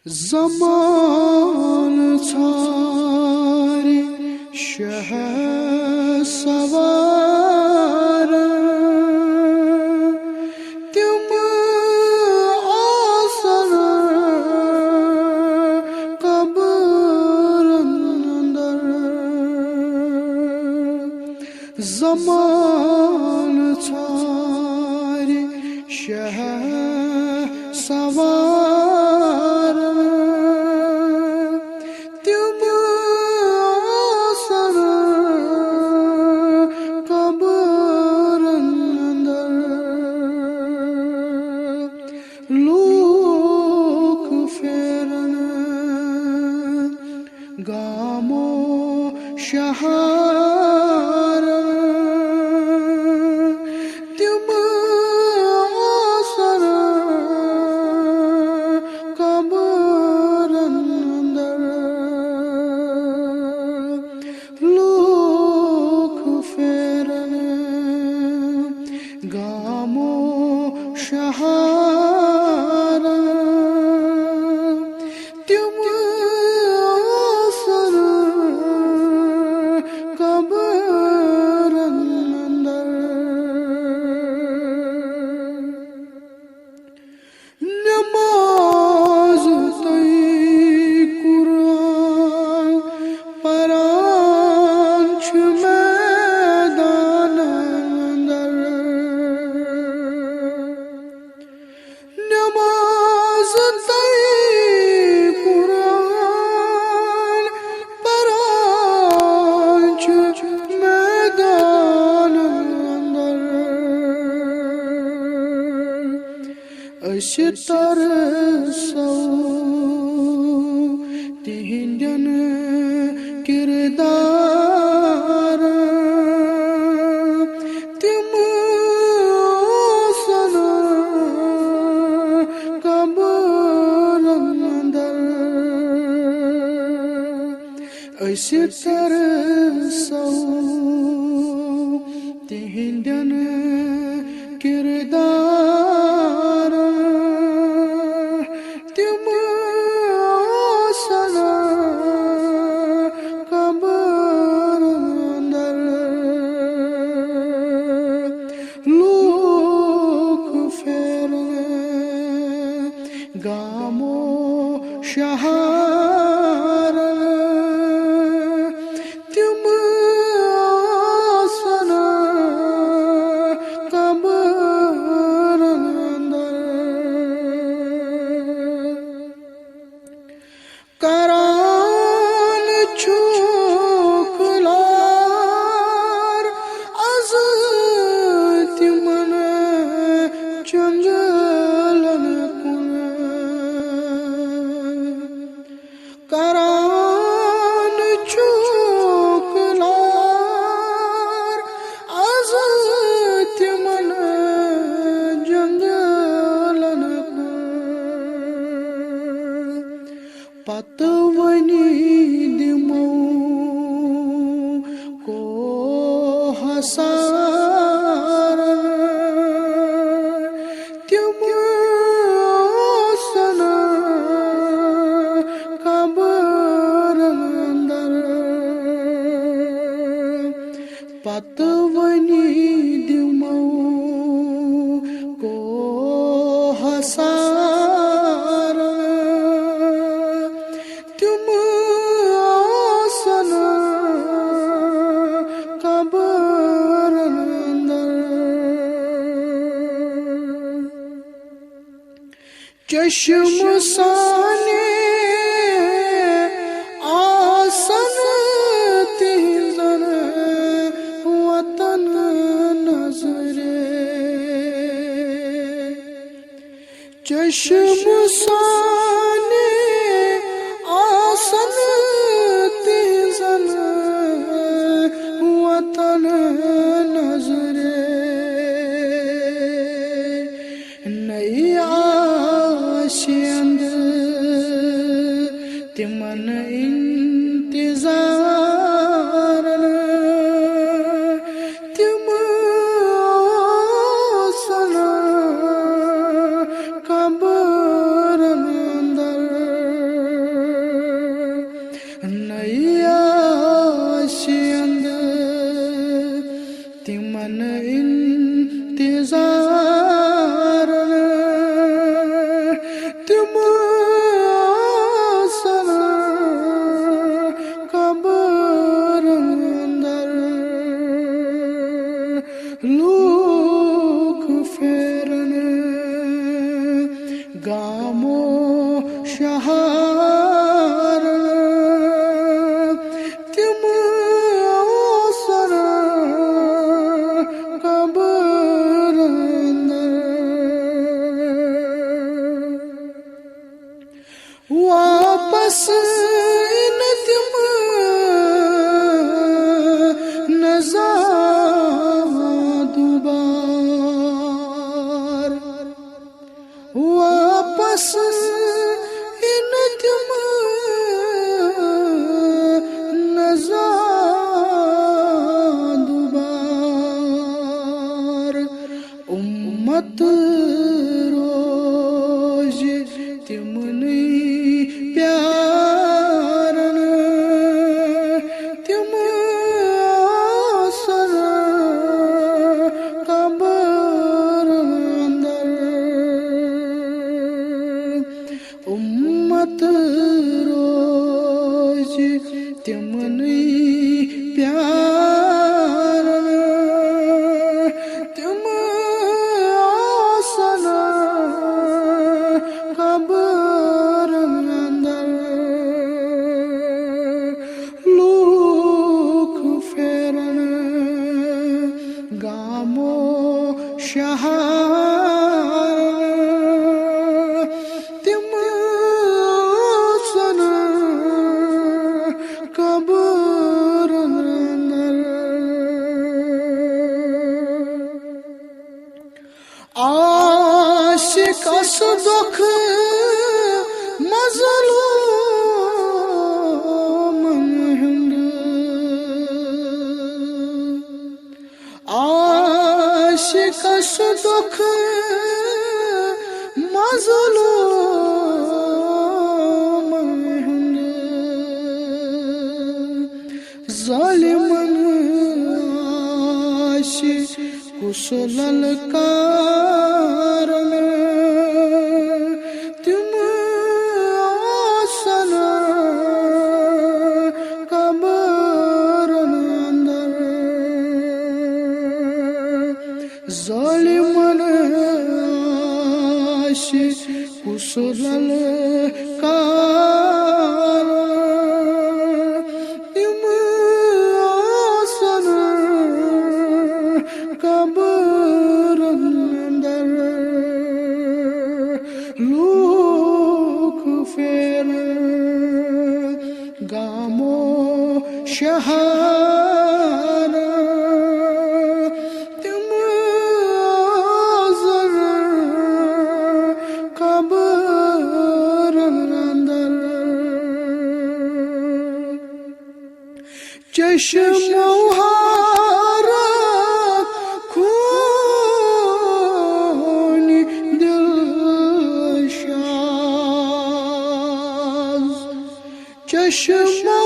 ज़मान सारे शहसवार तिम आसन कब्र अंदर ज़मान सारे शहसवार गामो शहार तिम आसर कब्र अंदर लोक फेरन गामो शहार अशतर सौ तिहिंदन किरदार तिम आसन कब्र अंदर अशतर सौ तिहिंदन किरदार गामो शहार तिम आसन कब्र अंदर करान छोकलार अज तिमन चंगलन करान छोकलार अज तिमन जंगलन पतवनी दिमो को हसार तिम आसन पतवनी दिमो को हसार तुम आसन कब्र अंदर चश्म साने आसन तिजन वतन नजरे चश्म साने आसन तिजन वतन नजरे नई आशियंद तिमन इंतजार तिम आसन कब्र अंदर शहार तिम सर कबर वापस इन तिम नजा दुबार वापस इन तिम नजा दुबार उम्मत रोज तिमनी प्यारन तिम सर कबर अंदर उम्मत रोज तिमनी प्यारन तिम सर कबर अंदर लूक फेरन गामो शहार तिम सन कबर अंदर आशिक अस दुख मज़लूमन हिंद आशिक अस दुख मज़लूमन हिंद ज़ालिमन आशिक कुछ ललकारन तिम सन कबर अंदर ज़ालिमन आशिक कुछ ललकारन तिम सन कबर अंदर लूक फेर गामो शहार तिम सर कबर अंदर चश्मो चश्मो